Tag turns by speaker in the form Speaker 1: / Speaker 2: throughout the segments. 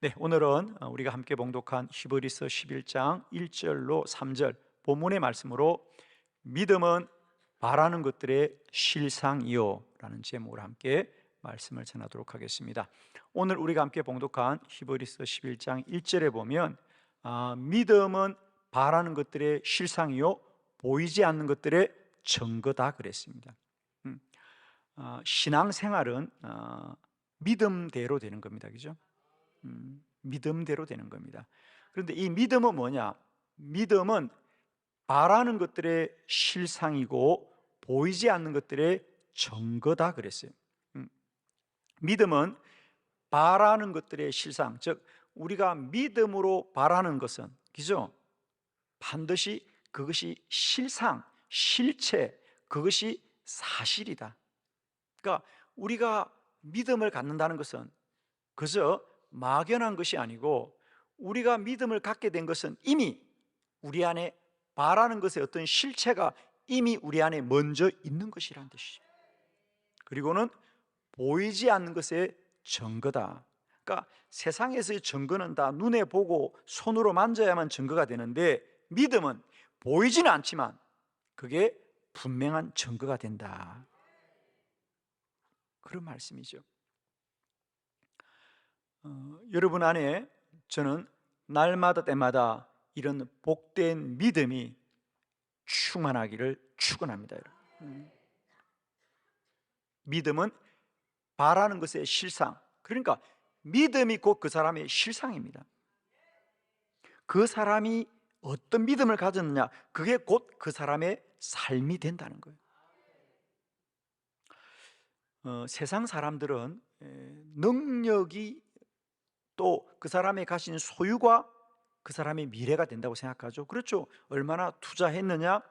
Speaker 1: 네, 오늘은 우리가 함께 봉독한 히브리서 11장 1절로 3절 본문의 말씀으로 믿음은 바라는 것들의 실상이요 라는 제목으로 함께 말씀을 전하도록 하겠습니다. 오늘 우리가 함께 봉독한 히브리서 11장 1절에 보면 믿음은 바라는 것들의 실상이요 보이지 않는 것들의 증거다 그랬습니다. 신앙생활은 믿음대로 되는 겁니다. 그죠? 믿음대로 되는 겁니다. 그런데 이 믿음은 뭐냐? 믿음은 바라는 것들의 실상이고 보이지 않는 것들의 증거다 그랬어요. 믿음은 바라는 것들의 실상, 즉 우리가 믿음으로 바라는 것은, 그죠? 반드시 그것이 실상, 실체, 그것이 사실이다. 그러니까 우리가 믿음을 갖는다는 것은 그저 막연한 것이 아니고, 우리가 믿음을 갖게 된 것은 이미 우리 안에 바라는 것의 어떤 실체가 이미 우리 안에 먼저 있는 것이라는 뜻이죠. 그리고는 보이지 않는 것의 증거다. 그러니까 세상에서의 증거는 다 눈에 보고 손으로 만져야만 증거가 되는데, 믿음은 보이지는 않지만 그게 분명한 증거가 된다, 그런 말씀이죠. 여러분 안에 저는 날마다 때마다 이런 복된 믿음이 충만하기를 축원합니다. 믿음은 바라는 것의 실상, 그러니까 믿음이 곧 그 사람의 실상입니다. 그 사람이 어떤 믿음을 가졌느냐, 그게 곧 그 사람의 삶이 된다는 거예요. 세상 사람들은 능력이 또 그 사람이 가진 소유가 그 사람의 미래가 된다고 생각하죠. 그렇죠. 얼마나 투자했느냐,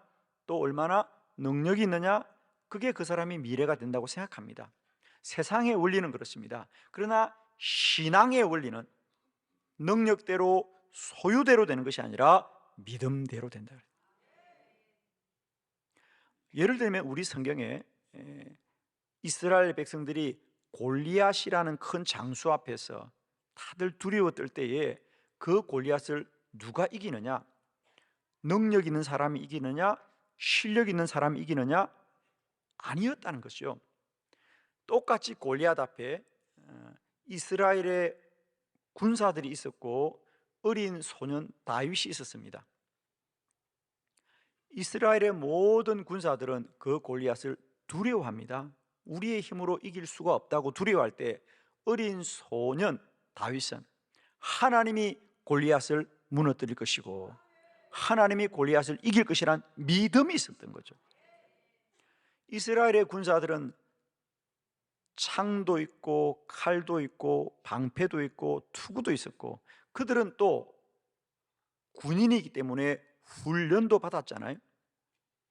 Speaker 1: 또 얼마나 능력이 있느냐, 그게 그 사람의 미래가 된다고 생각합니다. 세상의 원리는 그렇습니다. 그러나 신앙의 원리는 능력대로 소유대로 되는 것이 아니라 믿음대로 된다. 예를 들면 우리 성경에 이스라엘 백성들이 골리앗이라는 큰 장수 앞에서 다들 두려워 떨 때에 그 골리앗을 누가 이기느냐? 능력 있는 사람이 이기느냐? 실력 있는 사람이 이기느냐? 아니었다는 것이요. 똑같이 골리앗 앞에 이스라엘의 군사들이 있었고 어린 소년 다윗이 있었습니다. 이스라엘의 모든 군사들은 그 골리앗을 두려워합니다. 우리의 힘으로 이길 수가 없다고 두려워할 때 어린 소년 다윗은 하나님이 골리앗을 무너뜨릴 것이고 하나님이 골리앗을 이길 것이란 믿음이 있었던 거죠. 이스라엘의 군사들은 창도 있고 칼도 있고 방패도 있고 투구도 있었고, 그들은 또 군인이기 때문에 훈련도 받았잖아요.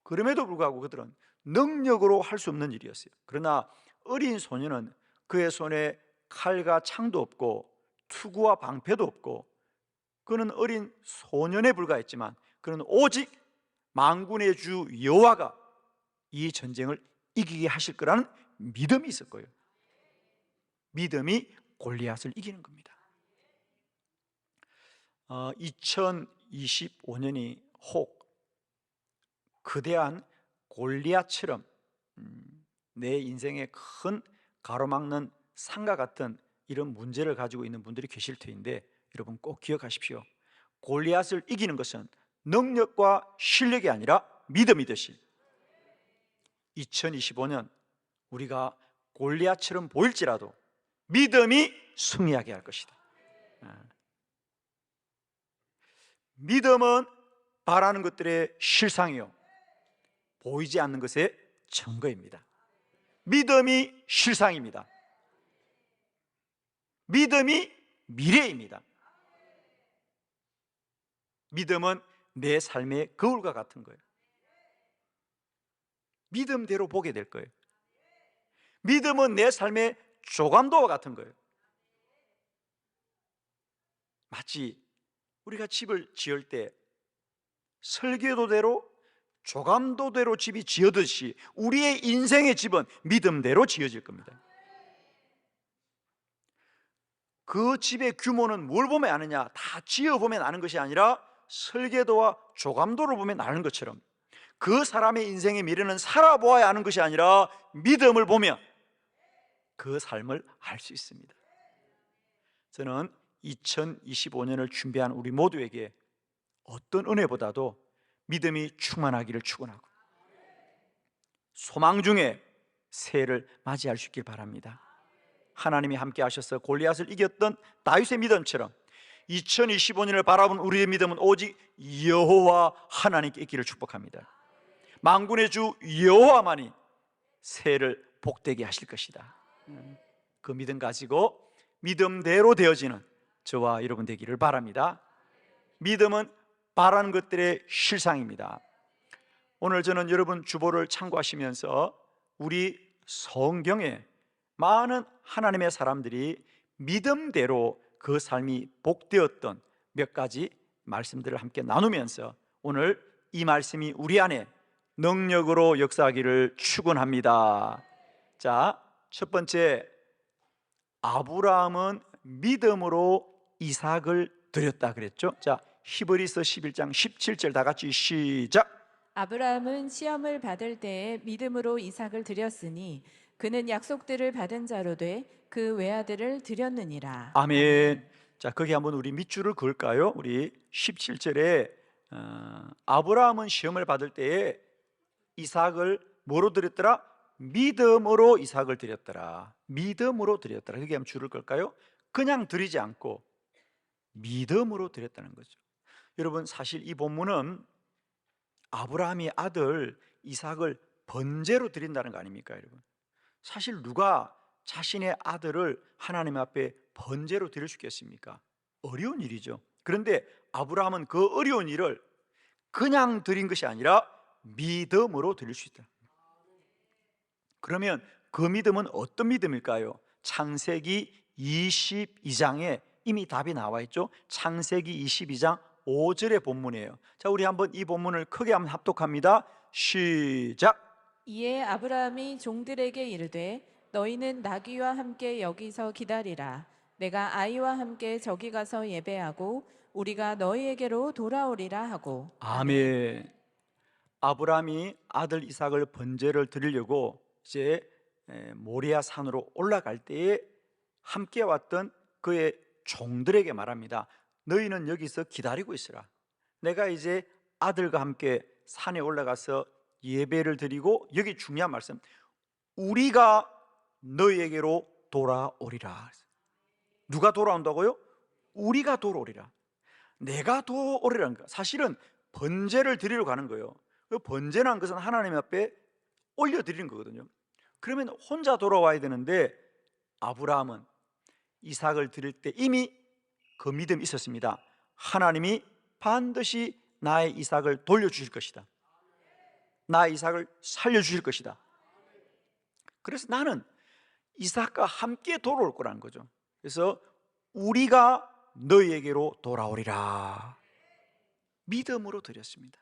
Speaker 1: 그럼에도 불구하고 그들은 능력으로 할 수 없는 일이었어요. 그러나 어린 소년은 그의 손에 칼과 창도 없고 투구와 방패도 없고, 그는 어린 소년에 불과했지만 그는 오직 만군의 주 여호와가 이 전쟁을 이기게 하실 거라는 믿음이 있을 거예요. 믿음이 골리앗을 이기는 겁니다. 2025년이 혹 거대한 골리앗처럼 내 인생에 큰 가로막는 산과 같은 이런 문제를 가지고 있는 분들이 계실 터인데, 여러분 꼭 기억하십시오. 골리앗을 이기는 것은 능력과 실력이 아니라 믿음이듯이 2025년 우리가 골리앗처럼 보일지라도 믿음이 승리하게 할 것이다. 믿음은 바라는 것들의 실상이요 보이지 않는 것의 증거입니다. 믿음이 실상입니다. 믿음이 미래입니다. 믿음은 내 삶의 거울과 같은 거예요. 믿음대로 보게 될 거예요. 믿음은 내 삶의 조감도와 같은 거예요. 마치 우리가 집을 지을 때 설계도대로 조감도대로 집이 지어듯이 우리의 인생의 집은 믿음대로 지어질 겁니다. 그 집의 규모는 뭘 보면 아느냐? 다 지어보면 아는 것이 아니라 설계도와 조감도를 보면 아는 것처럼, 그 사람의 인생의 미래는 살아보아야 아는 것이 아니라 믿음을 보면 그 삶을 알 수 있습니다. 저는 2025년을 준비한 우리 모두에게 어떤 은혜보다도 믿음이 충만하기를 축원하고 소망 중에 새해를 맞이할 수 있길 바랍니다. 하나님이 함께 하셔서 골리앗을 이겼던 다윗의 믿음처럼 2025년을 바라본 우리의 믿음은 오직 여호와 하나님께 있기를 축복합니다. 만군의 주 여호와만이 새해를 복되게 하실 것이다. 그 믿음 가지고 믿음대로 되어지는 저와 여러분 되기를 바랍니다. 믿음은 바라는 것들의 실상입니다. 오늘 저는 여러분 주보를 참고하시면서 우리 성경에 많은 하나님의 사람들이 믿음대로 그 삶이 복되었던 몇 가지 말씀들을 함께 나누면서 오늘 이 말씀이 우리 안에 능력으로 역사하기를 축원합니다. 자, 첫 번째, 아브라함은 믿음으로 이삭을 드렸다 그랬죠. 자, 히브리서 11장 17절 다 같이 시작.
Speaker 2: 아브라함은 시험을 받을 때에 믿음으로 이삭을 드렸으니 그는 약속들을 받은 자로 돼 그 외아들을 드렸느니라.
Speaker 1: 아멘. 자, 거기 한번 우리 밑줄을 그을까요? 우리 17절에 아브라함은 시험을 받을 때에 이삭을 뭐로 드렸더라? 믿음으로 이삭을 드렸더라. 믿음으로 드렸더라. 거기 한번 줄을 걸까요? 그냥 드리지 않고 믿음으로 드렸다는 거죠. 여러분, 사실 이 본문은 아브라함이 아들 이삭을 번제로 드린다는 거 아닙니까, 여러분? 사실 누가 자신의 아들을 하나님 앞에 번제로 드릴 수 있겠습니까? 어려운 일이죠. 그런데 아브라함은 그 어려운 일을 그냥 드린 것이 아니라 믿음으로 드릴 수 있다. 그러면 그 믿음은 어떤 믿음일까요? 창세기 22장에 이미 답이 나와 있죠. 창세기 22장 5절의 본문이에요. 자, 우리 한번 이 본문을 크게 한번 합독합니다. 시작.
Speaker 2: 이에 아브라함이 종들에게 이르되 너희는 나귀와 함께 여기서 기다리라. 내가 아이와 함께 저기 가서 예배하고 우리가 너희에게로 돌아오리라 하고.
Speaker 1: 아멘. 아브라함이 아들 이삭을 번제를 드리려고 이제 모리아 산으로 올라갈 때에 함께 왔던 그의 종들에게 말합니다. 너희는 여기서 기다리고 있으라. 내가 이제 아들과 함께 산에 올라가서 예배를 드리고, 여기 중요한 말씀, 우리가 너희에게로 돌아오리라. 누가 돌아온다고요? 우리가 돌아오리라. 내가 돌아오리라는 거. 사실은 번제를 드리러 가는 거예요. 그 번제라는 것은 하나님 앞에 올려드리는 거거든요. 그러면 혼자 돌아와야 되는데 아브라함은 이삭을 드릴 때 이미 그 믿음이 있었습니다. 하나님이 반드시 나의 이삭을 돌려주실 것이다. 나의 이삭을 살려주실 것이다. 그래서 나는 이삭과 함께 돌아올 거라는 거죠. 그래서 우리가 너희에게로 돌아오리라. 믿음으로 드렸습니다.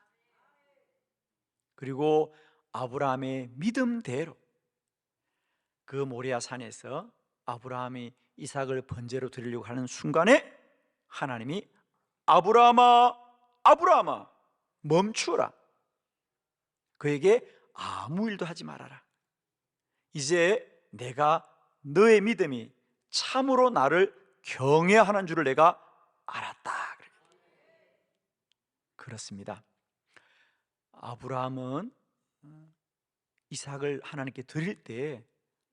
Speaker 1: 그리고 아브라함의 믿음대로 그 모리아 산에서 아브라함이 이삭을 번제로 드리려고 하는 순간에 하나님이 아브라함아, 아브라함아, 멈추라. 그에게 아무 일도 하지 말아라. 이제 내가 너의 믿음이 참으로 나를 경외하는 줄을 내가 알았다. 그렇습니다. 아브라함은 이삭을 하나님께 드릴 때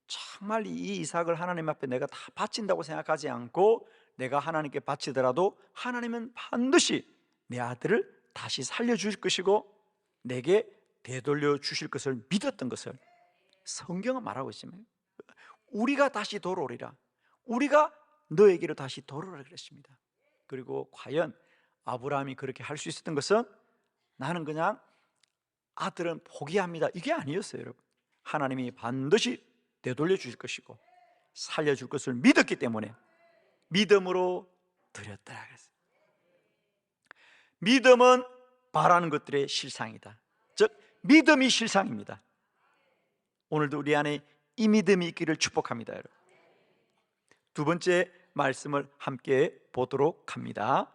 Speaker 1: 정말 이 이삭을 하나님 앞에 내가 다 바친다고 생각하지 않고, 내가 하나님께 바치더라도 하나님은 반드시 내 아들을 다시 살려주실 것이고 내게 되돌려 주실 것을 믿었던 것을 성경은 말하고 있습니다. 우리가 다시 돌아오리라. 우리가 너에게로 다시 돌아오라 그랬습니다. 그리고 과연 아브라함이 그렇게 할 수 있었던 것은 나는 그냥 아들은 포기합니다, 이게 아니었어요. 여러분, 하나님이 반드시 되돌려 주실 것이고 살려줄 것을 믿었기 때문에 믿음으로 드렸더라 그랬어요. 믿음은 바라는 것들의 실상이다. 즉 믿음이 실상입니다. 오늘도 우리 안에 이 믿음이 있기를 축복합니다. 여러분. 두 번째, 말씀을 함께 보도록 합니다.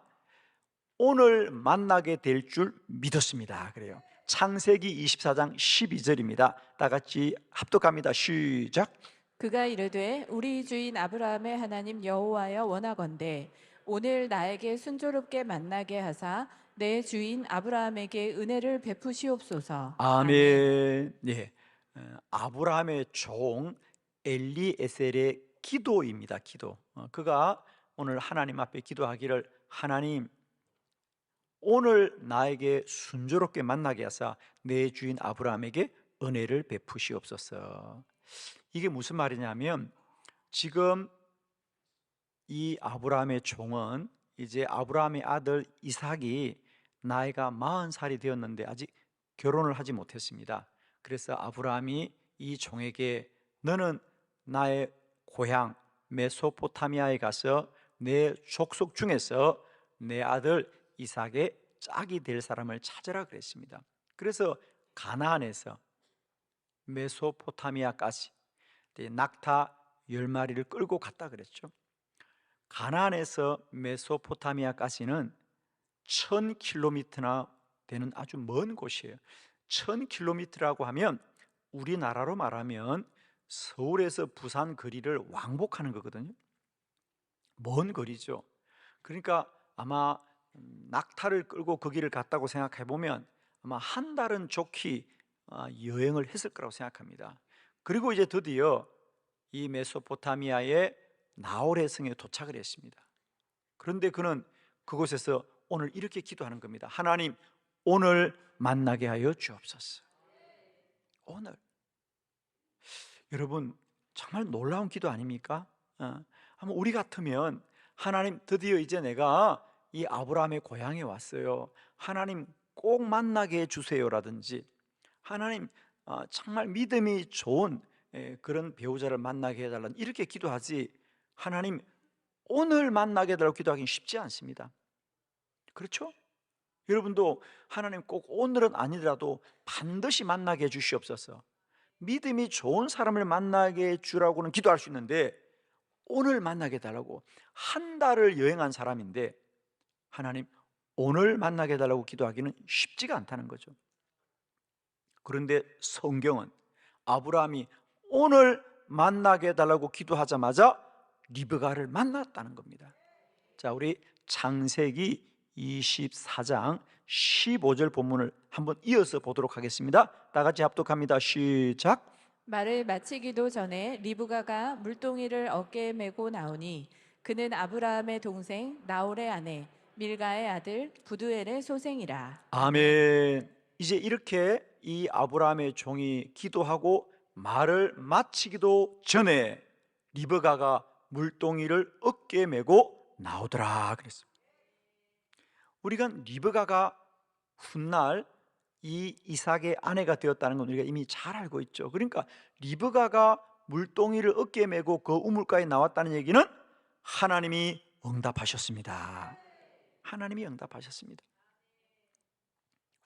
Speaker 1: 오늘 만나게 될 줄 믿었습니다. 그래요. 창세기 24장 12절입니다. 다 같이 합독합니다. 시작.
Speaker 2: 그가 이르되 우리 주인 아브라함의 하나님 여호와여 원하건대 오늘 나에게 순조롭게 만나게 하사 내 주인 아브라함에게 은혜를 베푸시옵소서. 아멘.
Speaker 1: 아멘. 예. 아브라함의 종 엘리에셀의 기도입니다. 기도. 그가 오늘 하나님 앞에 기도하기를, 하나님 오늘 나에게 순조롭게 만나게 하사 내 주인 아브라함에게 은혜를 베푸시옵소서. 이게 무슨 말이냐면, 지금 이 아브라함의 종은 이제 아브라함의 아들 이삭이 나이가 40살이 되었는데 아직 결혼을 하지 못했습니다. 그래서 아브라함이 이 종에게, 너는 나의 고향 메소포타미아에 가서 내 족속 중에서 내 아들 이삭의 짝이 될 사람을 찾으라 그랬습니다. 그래서 가나안에서 메소포타미아까지 낙타 10마리를 끌고 갔다 그랬죠. 가나안에서 메소포타미아까지는 1000km나 되는 아주 먼 곳이에요. 1000km라고 하면 우리나라로 말하면 서울에서 부산 거리를 왕복하는 거거든요. 먼 거리죠. 그러니까 아마 낙타를 끌고 거기를 갔다고 생각해 보면 아마 한 달은 좋게 여행을 했을 거라고 생각합니다. 그리고 이제 드디어 이 메소포타미아의 나홀의 성에 도착을 했습니다. 그런데 그는 그곳에서 오늘 이렇게 기도하는 겁니다. 하나님, 오늘 만나게 하여 주옵소서. 오늘. 여러분, 정말 놀라운 기도 아닙니까? 한번 우리 같으면, 하나님, 드디어 이제 내가 이 아브라함의 고향에 왔어요. 하나님 꼭 만나게 해주세요라든지, 하나님 정말 믿음이 좋은 그런 배우자를 만나게 해달라는, 이렇게 기도하지, 하나님 오늘 만나게 해달라고 기도하기는 쉽지 않습니다. 그렇죠? 여러분도 하나님 꼭 오늘은 아니더라도 반드시 만나게 해주시옵소서. 믿음이 좋은 사람을 만나게 해주라고는 기도할 수 있는데, 오늘 만나게 해달라고, 한 달을 여행한 사람인데 하나님 오늘 만나게 해달라고 기도하기는 쉽지가 않다는 거죠. 그런데 성경은 아브라함이 오늘 만나게 해달라고 기도하자마자 리브가를 만났다는 겁니다. 자, 우리 창세기 24장 15절 본문을 한번 이어서 보도록 하겠습니다. 다 같이 합독합니다. 시작.
Speaker 2: 말을 마치기도 전에 리브가가 물동이를 어깨에 메고 나오니 그는 아브라함의 동생 나홀의 아내 밀가의 아들 부두엘의 소생이라.
Speaker 1: 아멘. 이제 이렇게 이 아브라함의 종이 기도하고 말을 마치기도 전에 리브가가 물동이를 어깨에 메고 나오더라 그랬습니다. 우리가 리브가가 훗날 이 이삭의 아내가 되었다는 건 우리가 이미 잘 알고 있죠. 그러니까 리브가가 물동이를 어깨에 메고 그 우물가에 나왔다는 얘기는 하나님이 응답하셨습니다. 하나님이 응답하셨습니다.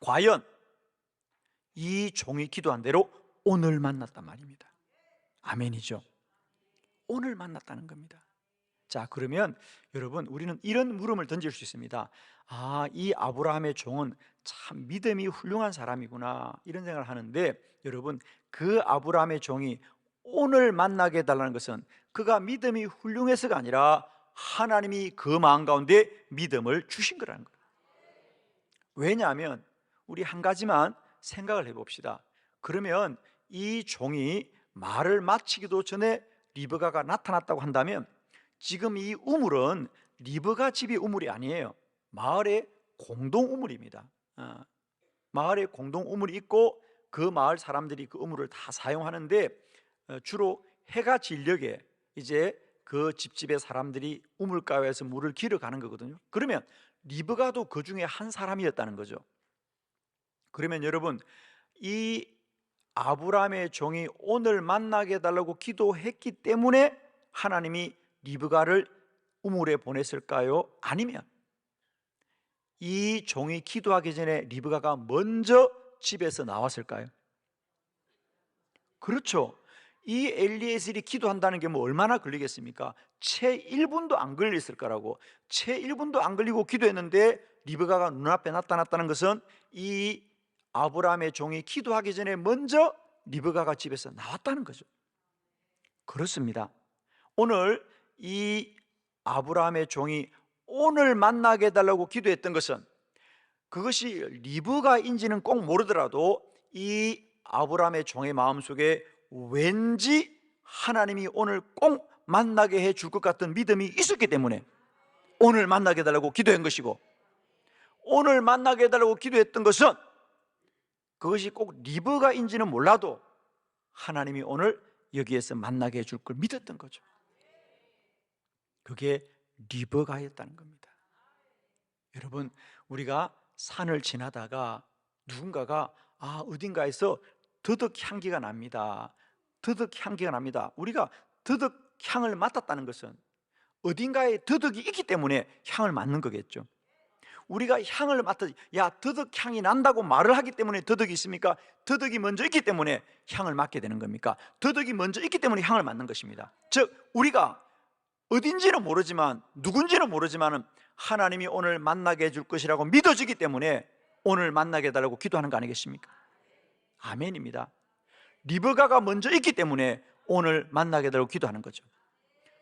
Speaker 1: 과연 이 종이 기도한 대로 오늘 만났단 말입니다. 아멘이죠. 오늘 만났다는 겁니다. 자, 그러면 여러분, 우리는 이런 물음을 던질 수 있습니다. 이 아브라함의 종은 참 믿음이 훌륭한 사람이구나, 이런 생각을 하는데, 여러분, 그 아브라함의 종이 오늘 만나게 해달라는 것은 그가 믿음이 훌륭해서가 아니라 하나님이 그 마음 가운데 믿음을 주신 거라는 거예요. 왜냐하면 우리 한 가지만 생각을 해봅시다. 그러면 이 종이 말을 마치기도 전에 리브가가 나타났다고 한다면, 지금 이 우물은 리브가 집이 우물이 아니에요. 마을의 공동 우물입니다. 마을에 공동 우물이 있고 그 마을 사람들이 그 우물을 다 사용하는데, 주로 해가 진녘에 이제 그 집집의 사람들이 우물가에서 물을 길어 가는 거거든요. 그러면 리브가도 그 중에 한 사람이었다는 거죠. 그러면 여러분, 이 아브라함의 종이 오늘 만나게 해달라고 기도했기 때문에 하나님이 리브가를 우물에 보냈을까요? 아니면 이 종이 기도하기 전에 리브가가 먼저 집에서 나왔을까요? 그렇죠. 이 엘리에셀이 기도한다는 게 뭐 얼마나 걸리겠습니까? 채 1분도 안 걸렸을 거라고. 채 1분도 안 걸리고 기도했는데 리브가가 눈앞에 나타났다는 것은 이 아브라함의 종이 기도하기 전에 먼저 리브가가 집에서 나왔다는 거죠. 그렇습니다. 오늘 이 아브라함의 종이 오늘 만나게 해달라고 기도했던 것은, 그것이 리브가인지는 꼭 모르더라도 이 아브라함의 종의 마음속에 왠지 하나님이 오늘 꼭 만나게 해줄 것 같은 믿음이 있었기 때문에 오늘 만나게 해달라고 기도한 것이고, 오늘 만나게 해달라고 기도했던 것은 그것이 꼭 리브가인지는 몰라도 하나님이 오늘 여기에서 만나게 해줄 걸 믿었던 거죠. 그게 리브가였다는 겁니다. 여러분, 우리가 산을 지나다가 누군가가 어딘가에서 더덕 향기가 납니다. 더덕 향기가 납니다. 우리가 더덕 향을 맡았다는 것은 어딘가에 더덕이 있기 때문에 향을 맡는 거겠죠. 우리가 향을 맡아, 야, 더덕 향이 난다고 말을 하기 때문에 더덕이 있습니까? 더덕이 먼저 있기 때문에 향을 맡게 되는 겁니까? 더덕이 먼저 있기 때문에 향을 맡는 것입니다. 즉, 우리가 어딘지는 모르지만, 누군지는 모르지만 하나님이 오늘 만나게 해줄 것이라고 믿어지기 때문에 오늘 만나게 해달라고 기도하는 거 아니겠습니까? 아멘입니다. 리브가가 먼저 있기 때문에 오늘 만나게 해달라고 기도하는 거죠.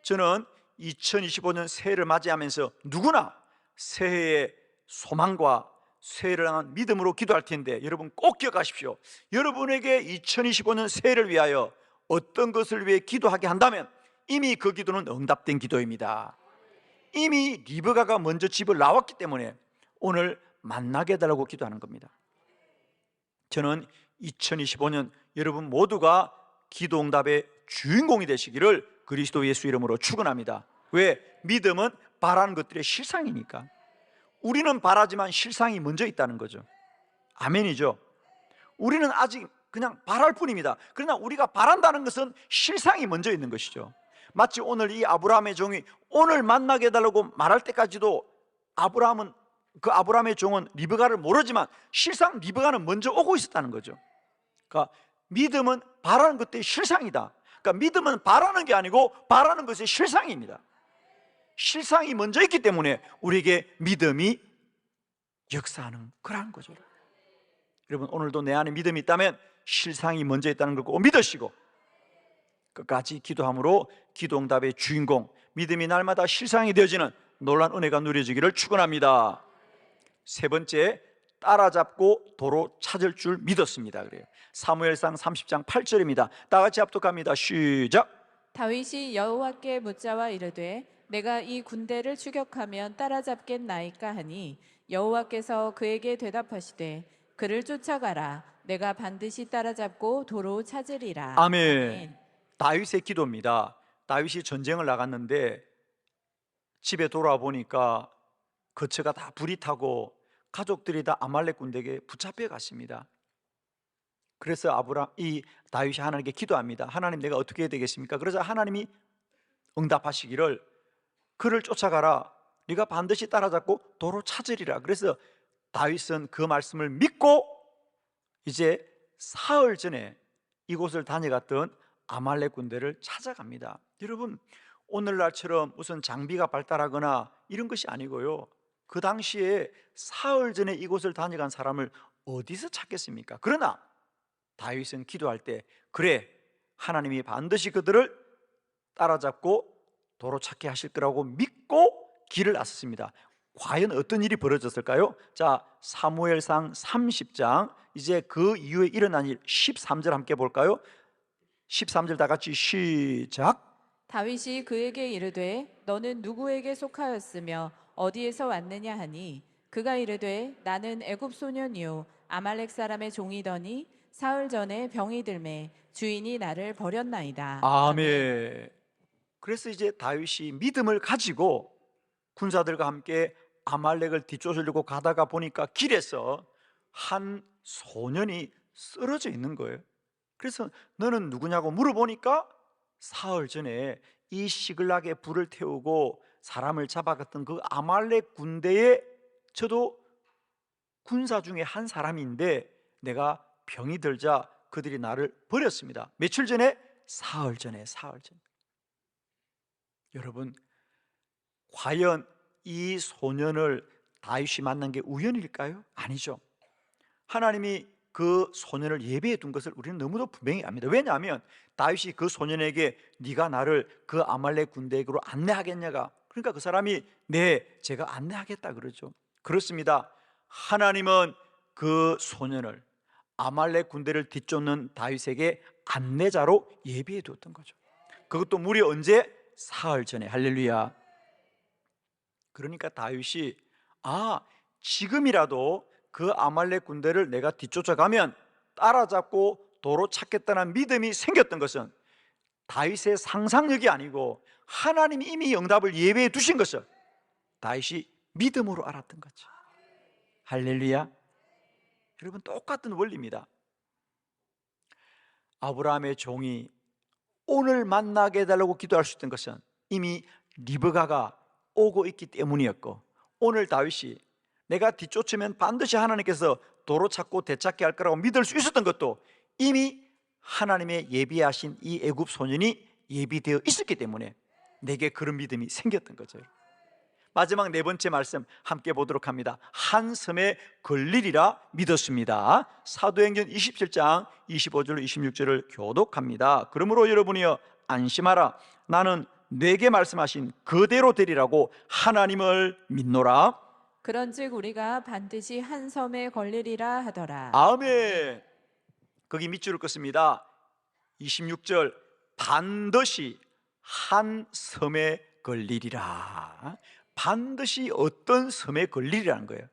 Speaker 1: 저는 2025년 새해를 맞이하면서 누구나 새해의 소망과 새해를 향한 믿음으로 기도할 텐데, 여러분 꼭 기억하십시오. 여러분에게 2025년 새해를 위하여 어떤 것을 위해 기도하게 한다면 이미 그 기도는 응답된 기도입니다. 이미 리브가가 먼저 집을 나왔기 때문에 오늘 만나게 해달라고 기도하는 겁니다. 저는 2025년 여러분 모두가 기도 응답의 주인공이 되시기를 그리스도 예수 이름으로 축원합니다. 왜? 믿음은 바라는 것들의 실상이니까. 우리는 바라지만 실상이 먼저 있다는 거죠. 아멘이죠. 우리는 아직 그냥 바랄 뿐입니다. 그러나 우리가 바란다는 것은 실상이 먼저 있는 것이죠. 마치 오늘 이 아브라함의 종이 오늘 만나게 해달라고 말할 때까지도 아브라함의 종은 리브가를 모르지만 실상 리브가는 먼저 오고 있었다는 거죠. 그러니까 믿음은 바라는 것들이 실상이다. 그러니까 믿음은 바라는 게 아니고 바라는 것이 실상입니다. 실상이 먼저 있기 때문에 우리에게 믿음이 역사하는 그러한 거죠. 여러분, 오늘도 내 안에 믿음이 있다면 실상이 먼저 있다는 걸 꼭 믿으시고 끝까지 기도함으로 기도 응답의 주인공, 믿음이 날마다 실상이 되어지는 놀라운 은혜가 누려지기를 축원합니다. 세 번째, 따라잡고 도로 찾을 줄 믿었습니다. 그래요. 사무엘상 30장 8절입니다. 다 같이 합독합니다. 시작.
Speaker 2: 다윗이 여호와께 묻자와 이르되 내가 이 군대를 추격하면 따라잡겠나이까 하니 여호와께서 그에게 대답하시되 그를 쫓아가라. 내가 반드시 따라잡고 도로 찾으리라.
Speaker 1: 아멘. 다윗의 기도입니다. 다윗이 전쟁을 나갔는데 집에 돌아와 보니까 거처가 다 불이 타고 가족들이 다 아말렉 군대에게 붙잡혀 갔습니다. 그래서 다윗이 하나님께 기도합니다. 하나님, 내가 어떻게 해야 되겠습니까? 그래서 하나님이 응답하시기를 그를 쫓아가라. 네가 반드시 따라잡고 도로 찾으리라. 그래서 다윗은 그 말씀을 믿고 이제 사흘 전에 이곳을 다녀갔던 아말렉 군대를 찾아갑니다. 여러분, 오늘날처럼 무슨 장비가 발달하거나 이런 것이 아니고요, 그 당시에 사흘 전에 이곳을 다녀간 사람을 어디서 찾겠습니까? 그러나 다윗은 기도할 때 그래, 하나님이 반드시 그들을 따라잡고 도로 찾게 하실 거라고 믿고 길을 나섰습니다. 과연 어떤 일이 벌어졌을까요? 자, 사무엘상 30장 이제 그 이후에 일어난 일 13절 함께 볼까요? 13절 다 같이 시작.
Speaker 2: 다윗이 그에게 이르되 너는 누구에게 속하였으며 어디에서 왔느냐 하니 그가 이르되 나는 애굽 소년이요 아말렉 사람의 종이더니 사흘 전에 병이 들매 주인이 나를 버렸나이다.
Speaker 1: 아멘. 그래서 이제 다윗이 믿음을 가지고 군사들과 함께 아말렉을 뒤쫓으려고 가다가 보니까 길에서 한 소년이 쓰러져 있는 거예요. 그래서 너는 누구냐고 물어보니까 사흘 전에 이 시글락에 불을 태우고 사람을 잡아갔던 그 아말렉 군대에 저도 군사 중에 한 사람인데 내가 병이 들자 그들이 나를 버렸습니다. 며칠 전에 사흘 전에. 여러분, 과연 이 소년을 다윗이 만난 게 우연일까요? 아니죠. 하나님이 그 소년을 예비해 둔 것을 우리는 너무도 분명히 압니다. 왜냐하면 다윗이 그 소년에게 네가 나를 그 아말렉 군대에게로 안내하겠냐가, 그러니까 그 사람이 네, 제가 안내하겠다 그러죠. 그렇습니다. 하나님은 그 소년을 아말렉 군대를 뒤쫓는 다윗에게 안내자로 예비해 두었던 거죠. 그것도 무려 언제? 사흘 전에. 할렐루야. 그러니까 다윗이 지금이라도 그 아말렉 군대를 내가 뒤쫓아가면 따라잡고 도로 찾겠다는 믿음이 생겼던 것은 다윗의 상상력이 아니고 하나님이 이미 응답을 예배해 두신 것을 다윗이 믿음으로 알았던 거죠. 할렐루야. 여러분, 똑같은 원리입니다. 아브라함의 종이 오늘 만나게 해달라고 기도할 수 있던 것은 이미 리브가가 오고 있기 때문이었고, 오늘 다윗이 내가 뒤쫓으면 반드시 하나님께서 도로 찾고 되찾게 할 거라고 믿을 수 있었던 것도 이미 하나님의 예비하신 이 애굽 소년이 예비되어 있었기 때문에 내게 그런 믿음이 생겼던 거죠. 마지막 네 번째 말씀 함께 보도록 합니다. 한 섬에 걸리리라 믿었습니다. 사도행전 27장 25절 26절을 교독합니다. 그러므로 여러분이여 안심하라. 나는 내게 말씀하신 그대로 되리라고 하나님을 믿노라.
Speaker 2: 그런즉 우리가 반드시 한 섬에 걸리리라 하더라.
Speaker 1: 아멘. 거기 밑줄을 긋습니다. 26절 반드시 한 섬에 걸리리라. 반드시 어떤 섬에 걸리리라는 거예요.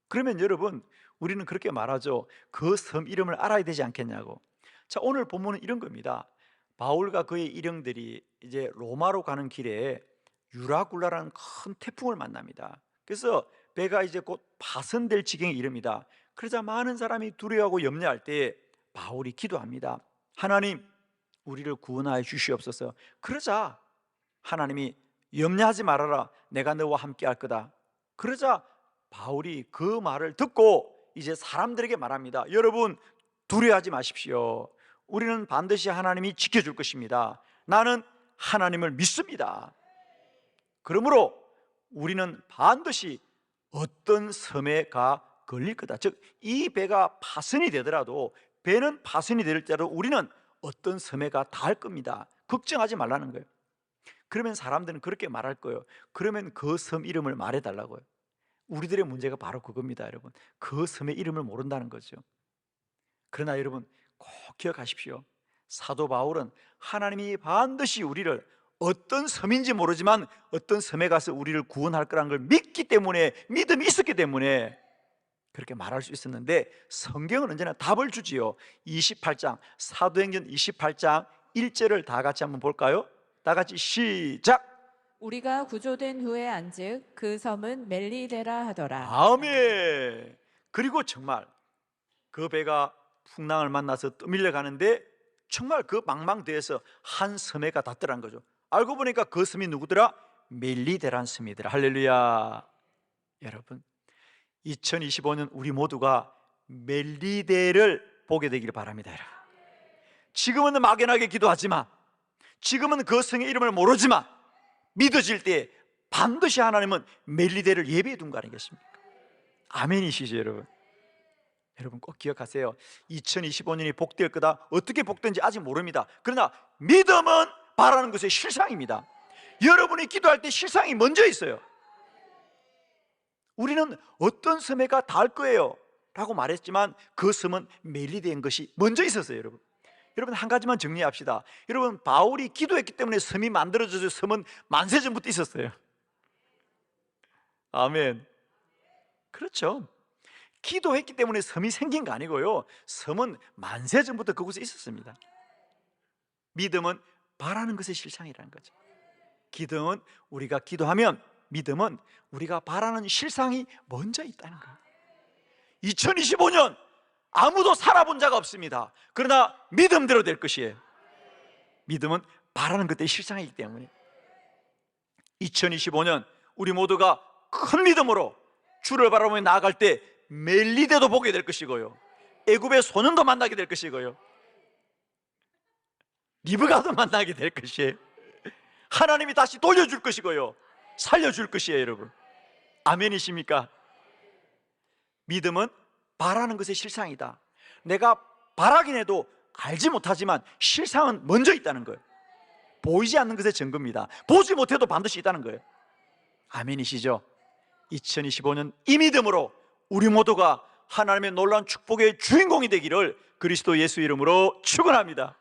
Speaker 1: 그러면 여러분, 우리는 그렇게 말하죠. 그 섬 이름을 알아야 되지 않겠냐고. 자, 오늘 본문은 이런 겁니다. 바울과 그의 일행들이 이제 로마로 가는 길에 유라굴라라는 큰 태풍을 만납니다. 그래서 배가 이제 곧 파손될 지경에 이릅니다. 그러자 많은 사람이 두려워하고 염려할 때 바울이 기도합니다. 하나님, 우리를 구원하여 주시옵소서. 그러자 하나님이 염려하지 말아라. 내가 너와 함께 할 거다. 그러자 바울이 그 말을 듣고 이제 사람들에게 말합니다. 여러분, 두려워하지 마십시오. 우리는 반드시 하나님이 지켜줄 것입니다. 나는 하나님을 믿습니다. 그러므로 우리는 반드시 어떤 섬에 가 걸릴 거다. 즉, 이 배가 파손이 되더라도, 배는 파손이 될지라도 우리는 어떤 섬에 가 닿을 겁니다. 걱정하지 말라는 거예요. 그러면 사람들은 그렇게 말할 거예요. 그러면 그 섬 이름을 말해달라고요. 우리들의 문제가 바로 그겁니다. 여러분, 그 섬의 이름을 모른다는 거죠. 그러나 여러분, 꼭 기억하십시오. 사도 바울은 하나님이 반드시 우리를 어떤 섬인지 모르지만 어떤 섬에 가서 우리를 구원할 거라는 걸 믿기 때문에, 믿음이 있었기 때문에 그렇게 말할 수 있었는데, 성경은 언제나 답을 주지요. 28장 사도행전 28장 1절을 다 같이 한번 볼까요? 다 같이 시작.
Speaker 2: 우리가 구조된 후에 안즉 그 섬은 멜리데라 하더라.
Speaker 1: 아멘. 그리고 정말 그 배가 풍랑을 만나서 떠밀려 가는데 정말 그 망망대해서 한 섬에가 닿더란 거죠. 알고 보니까 그 섬이 누구더라? 멜리데란 섬이더라. 할렐루야. 여러분, 2025년 우리 모두가 멜리데를 보게 되기를 바랍니다. 지금은 막연하게 기도하지만, 지금은 그 성의 이름을 모르지만 믿어질 때 반드시 하나님은 멜리데를 예비해 둔 거 아니겠습니까? 아멘이시죠, 여러분? 여러분 꼭 기억하세요. 2025년이 복될 거다. 어떻게 복된지 아직 모릅니다. 그러나 믿음은 바라는 것의 실상입니다. 여러분이 기도할 때 실상이 먼저 있어요. 우리는 어떤 섬에가 닿을 거예요 라고 말했지만 그 섬은 멜리데인 것이 먼저 있었어요. 여러분 한 가지만 정리합시다. 여러분, 바울이 기도했기 때문에 섬이 만들어져서 섬은 만세 전부터 있었어요. 아멘. 그렇죠. 기도했기 때문에 섬이 생긴 거 아니고요, 섬은 만세 전부터 그곳에 있었습니다. 믿음은 바라는 것의 실상이라는 거죠. 기도는 우리가 기도하면, 믿음은 우리가 바라는 실상이 먼저 있다는 거예요. 2025년 아무도 살아본 자가 없습니다. 그러나 믿음대로 될 것이에요. 믿음은 바라는 것들의 실상이기 때문에 2025년 우리 모두가 큰 믿음으로 주를 바라보며 나아갈 때 멜리데도 보게 될 것이고요, 애굽의 소년도 만나게 될 것이고요, 리브가도 만나게 될 것이에요. 하나님이 다시 돌려줄 것이고요, 살려줄 것이에요. 여러분, 아멘이십니까? 믿음은 바라는 것의 실상이다. 내가 바라긴 해도 알지 못하지만 실상은 먼저 있다는 거예요. 보이지 않는 것의 증거입니다. 보지 못해도 반드시 있다는 거예요. 아멘이시죠? 2025년 이 믿음으로 우리 모두가 하나님의 놀라운 축복의 주인공이 되기를 그리스도 예수 이름으로 축원합니다.